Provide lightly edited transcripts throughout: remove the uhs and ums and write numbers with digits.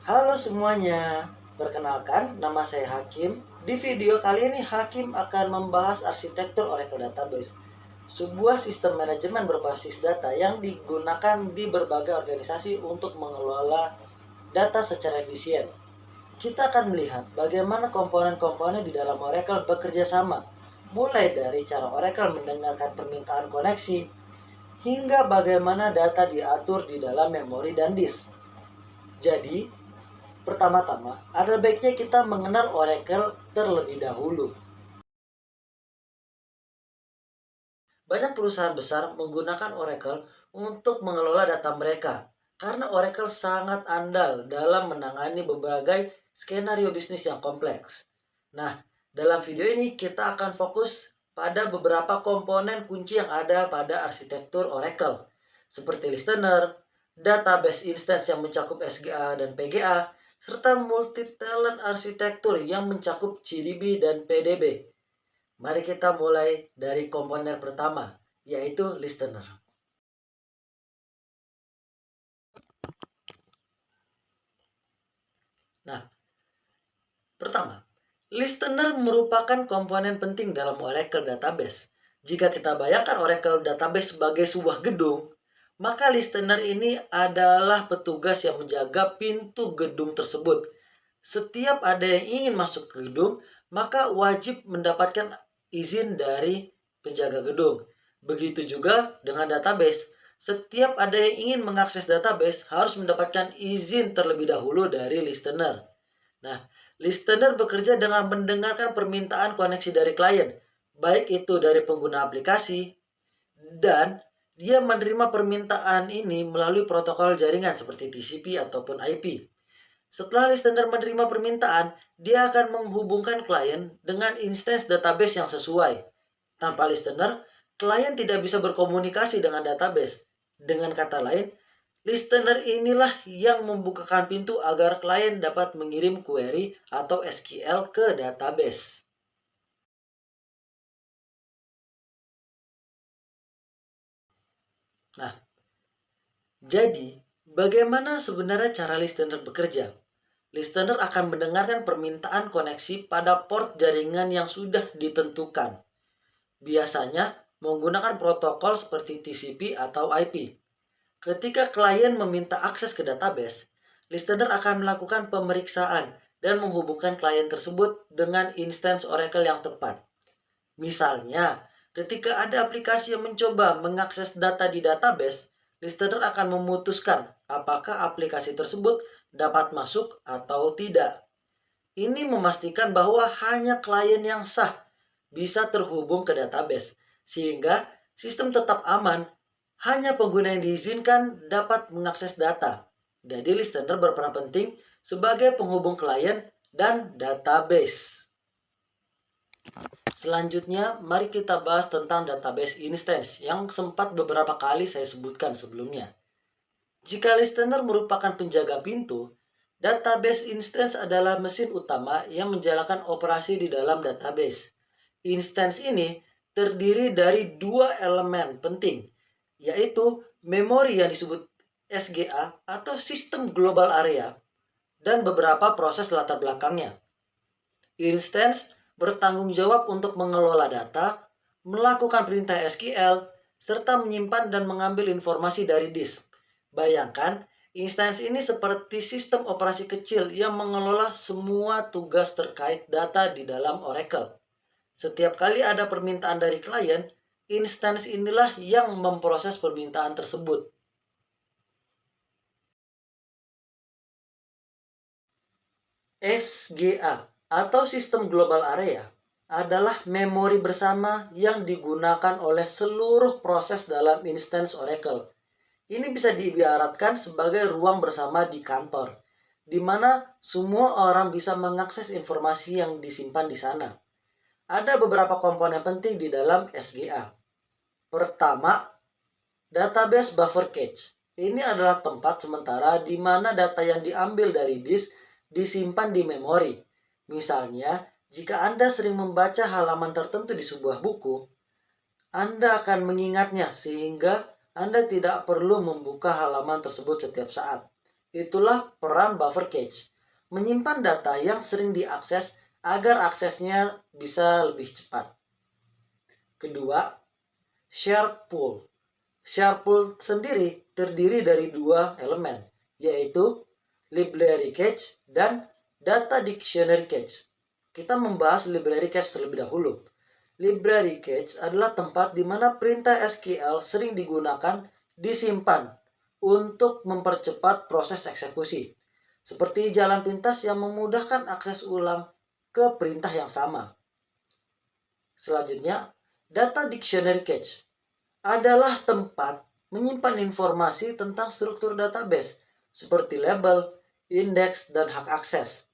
Halo semuanya, perkenalkan nama saya Hakim. Di video kali ini Hakim akan membahas arsitektur Oracle Database, sebuah sistem manajemen berbasis data yang digunakan di berbagai organisasi untuk mengelola data secara efisien. Kita akan melihat bagaimana komponen-komponen di dalam Oracle bekerja sama, mulai dari cara Oracle mendengarkan permintaan koneksi, hingga bagaimana data diatur di dalam memori dan disk. Jadi, pertama-tama, ada baiknya kita mengenal Oracle terlebih dahulu. Banyak perusahaan besar menggunakan Oracle untuk mengelola data mereka, karena Oracle sangat andal dalam menangani berbagai skenario bisnis yang kompleks. Nah, dalam video ini kita akan fokus pada beberapa komponen kunci yang ada pada arsitektur Oracle, seperti listener, database instance yang mencakup SGA dan PGA, serta multi-talent arsitektur yang mencakup CDB dan PDB. Mari kita mulai dari komponen pertama, yaitu listener. Nah, pertama, listener merupakan komponen penting dalam Oracle Database. Jika kita bayangkan Oracle Database sebagai sebuah gedung, maka listener ini adalah petugas yang menjaga pintu gedung tersebut. Setiap ada yang ingin masuk ke gedung, maka wajib mendapatkan izin dari penjaga gedung. Begitu juga dengan database. Setiap ada yang ingin mengakses database harus mendapatkan izin terlebih dahulu dari listener. Nah, listener bekerja dengan mendengarkan permintaan koneksi dari klien, baik itu dari pengguna aplikasi, dan dia menerima permintaan ini melalui protokol jaringan seperti TCP ataupun IP. Setelah listener menerima permintaan, dia akan menghubungkan klien dengan instance database yang sesuai. Tanpa listener, klien tidak bisa berkomunikasi dengan database. Dengan kata lain, listener inilah yang membukakan pintu agar klien dapat mengirim query atau SQL ke database. Nah, jadi bagaimana sebenarnya cara listener bekerja? Listener akan mendengarkan permintaan koneksi pada port jaringan yang sudah ditentukan. Biasanya menggunakan protokol seperti TCP atau IP. Ketika klien meminta akses ke database, listener akan melakukan pemeriksaan dan menghubungkan klien tersebut dengan instance Oracle yang tepat. Misalnya, ketika ada aplikasi yang mencoba mengakses data di database, listener akan memutuskan apakah aplikasi tersebut dapat masuk atau tidak. Ini memastikan bahwa hanya klien yang sah bisa terhubung ke database, sehingga sistem tetap aman. Hanya pengguna yang diizinkan dapat mengakses data. Jadi listener berperan penting sebagai penghubung klien dan database. Selanjutnya, mari kita bahas tentang database instance yang sempat beberapa kali saya sebutkan sebelumnya. Jika listener merupakan penjaga pintu, database instance adalah mesin utama yang menjalankan operasi di dalam database. Instance ini terdiri dari dua elemen penting, yaitu memori yang disebut SGA atau System Global Area dan beberapa proses latar belakangnya. Instance bertanggung jawab untuk mengelola data, melakukan perintah SQL, serta menyimpan dan mengambil informasi dari disk. Bayangkan, instansi ini seperti sistem operasi kecil yang mengelola semua tugas terkait data di dalam Oracle. Setiap kali ada permintaan dari klien, instansi inilah yang memproses permintaan tersebut. SGA atau Sistem Global Area adalah memori bersama yang digunakan oleh seluruh proses dalam instance Oracle. Ini bisa diibaratkan sebagai ruang bersama di kantor, di mana semua orang bisa mengakses informasi yang disimpan di sana. Ada beberapa komponen penting di dalam SGA. Pertama, database buffer cache. Ini adalah tempat sementara di mana data yang diambil dari disk disimpan di memori. Misalnya, jika Anda sering membaca halaman tertentu di sebuah buku, Anda akan mengingatnya sehingga Anda tidak perlu membuka halaman tersebut setiap saat. Itulah peran buffer cache, menyimpan data yang sering diakses agar aksesnya bisa lebih cepat. Kedua, share pool. Share pool sendiri terdiri dari dua elemen, yaitu library cache dan data dictionary cache. Kita membahas library cache terlebih dahulu. Library cache adalah tempat di mana perintah SQL sering digunakan disimpan untuk mempercepat proses eksekusi, seperti jalan pintas yang memudahkan akses ulang ke perintah yang sama. Selanjutnya, data dictionary cache adalah tempat menyimpan informasi tentang struktur database seperti label, indeks, dan hak akses.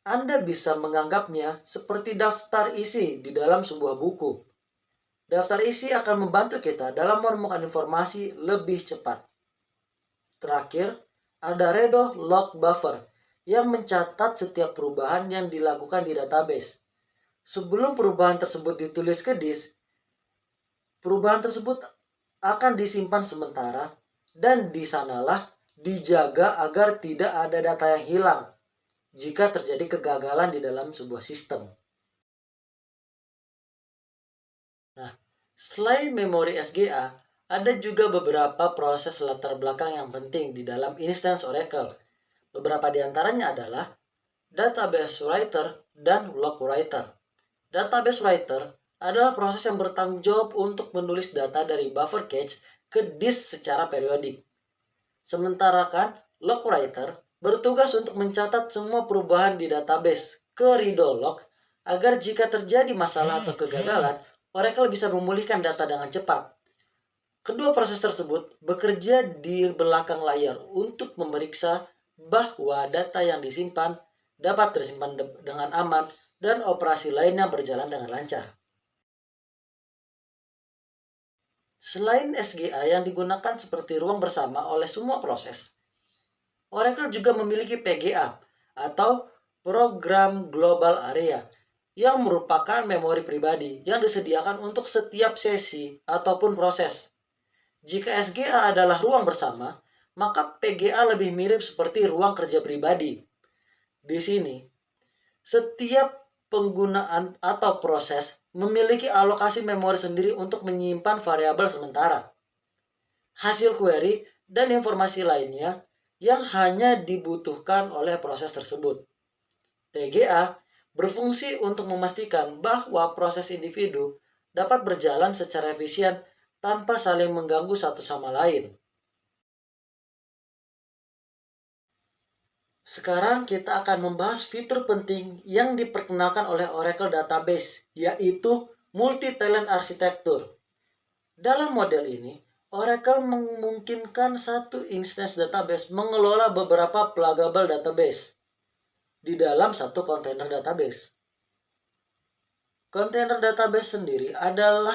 Anda bisa menganggapnya seperti daftar isi di dalam sebuah buku. Daftar isi akan membantu kita dalam menemukan informasi lebih cepat. Terakhir, ada Redo Log Buffer yang mencatat setiap perubahan yang dilakukan di database. Sebelum perubahan tersebut ditulis ke disk, perubahan tersebut akan disimpan sementara dan di sanalah dijaga agar tidak ada data yang hilang jika terjadi kegagalan di dalam sebuah sistem. Nah, selain memori SGA, ada juga beberapa proses latar belakang yang penting di dalam instance Oracle. Beberapa di antaranya adalah database writer dan log writer. Database writer adalah proses yang bertanggung jawab untuk menulis data dari buffer cache ke disk secara periodik. Sementara kan log writer bertugas untuk mencatat semua perubahan di database ke redo log agar jika terjadi masalah atau kegagalan, Oracle bisa memulihkan data dengan cepat. Kedua proses tersebut bekerja di belakang layar untuk memeriksa bahwa data yang disimpan dapat tersimpan dengan aman dan operasi lainnya berjalan dengan lancar. Selain SGA yang digunakan seperti ruang bersama oleh semua proses, Oracle juga memiliki PGA atau Program Global Area yang merupakan memori pribadi yang disediakan untuk setiap sesi ataupun proses. Jika SGA adalah ruang bersama, maka PGA lebih mirip seperti ruang kerja pribadi. Di sini, setiap penggunaan atau proses memiliki alokasi memori sendiri untuk menyimpan variabel sementara, hasil query, dan informasi lainnya yang hanya dibutuhkan oleh proses tersebut. TGA berfungsi untuk memastikan bahwa proses individu dapat berjalan secara efisien tanpa saling mengganggu satu sama lain. Sekarang kita akan membahas fitur penting yang diperkenalkan oleh Oracle Database, yaitu multi-tenant arsitektur. Dalam model ini, Oracle memungkinkan satu instance database mengelola beberapa pluggable database di dalam satu kontainer database. Kontainer database sendiri adalah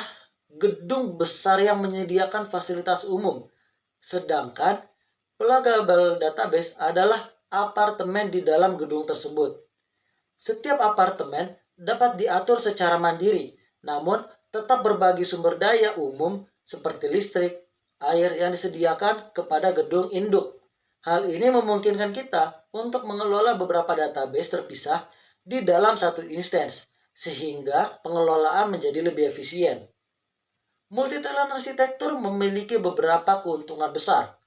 gedung besar yang menyediakan fasilitas umum, sedangkan pluggable database adalah apartemen di dalam gedung tersebut. Setiap apartemen dapat diatur secara mandiri, namun tetap berbagi sumber daya umum seperti listrik, air yang disediakan kepada gedung induk. Hal ini memungkinkan kita untuk mengelola beberapa database terpisah di dalam satu instance, sehingga pengelolaan menjadi lebih efisien. Multi-tenant arsitektur memiliki beberapa keuntungan besar.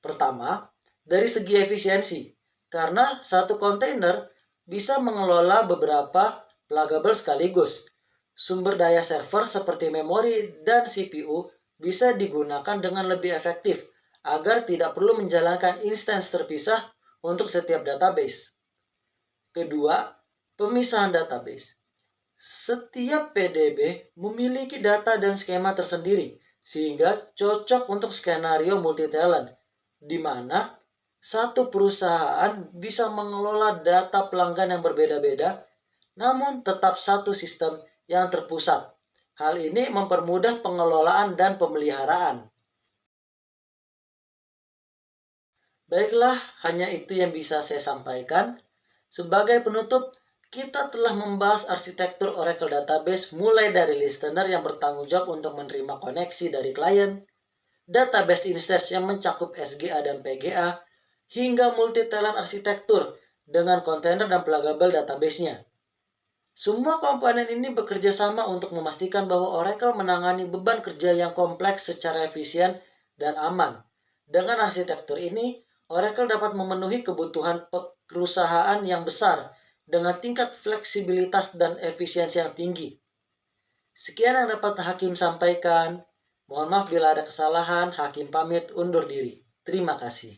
Pertama, dari segi efisiensi, karena satu kontainer bisa mengelola beberapa pluggable sekaligus. Sumber daya server seperti memori dan CPU bisa digunakan dengan lebih efektif agar tidak perlu menjalankan instance terpisah untuk setiap database. Kedua, pemisahan database. Setiap PDB memiliki data dan skema tersendiri sehingga cocok untuk skenario multi-tenant, di mana satu perusahaan bisa mengelola data pelanggan yang berbeda-beda, namun tetap satu sistem yang terpusat. Hal ini mempermudah pengelolaan dan pemeliharaan. Baiklah, hanya itu yang bisa saya sampaikan. Sebagai penutup, kita telah membahas arsitektur Oracle Database mulai dari listener yang bertanggung jawab untuk menerima koneksi dari klien, database instance yang mencakup SGA dan PGA, hingga multi-tenant arsitektur dengan kontainer dan pluggable database-nya. Semua komponen ini bekerja sama untuk memastikan bahwa Oracle menangani beban kerja yang kompleks secara efisien dan aman. Dengan arsitektur ini, Oracle dapat memenuhi kebutuhan perusahaan yang besar dengan tingkat fleksibilitas dan efisiensi yang tinggi. Sekian yang dapat Hakim sampaikan. Mohon maaf bila ada kesalahan, Hakim pamit undur diri. Terima kasih.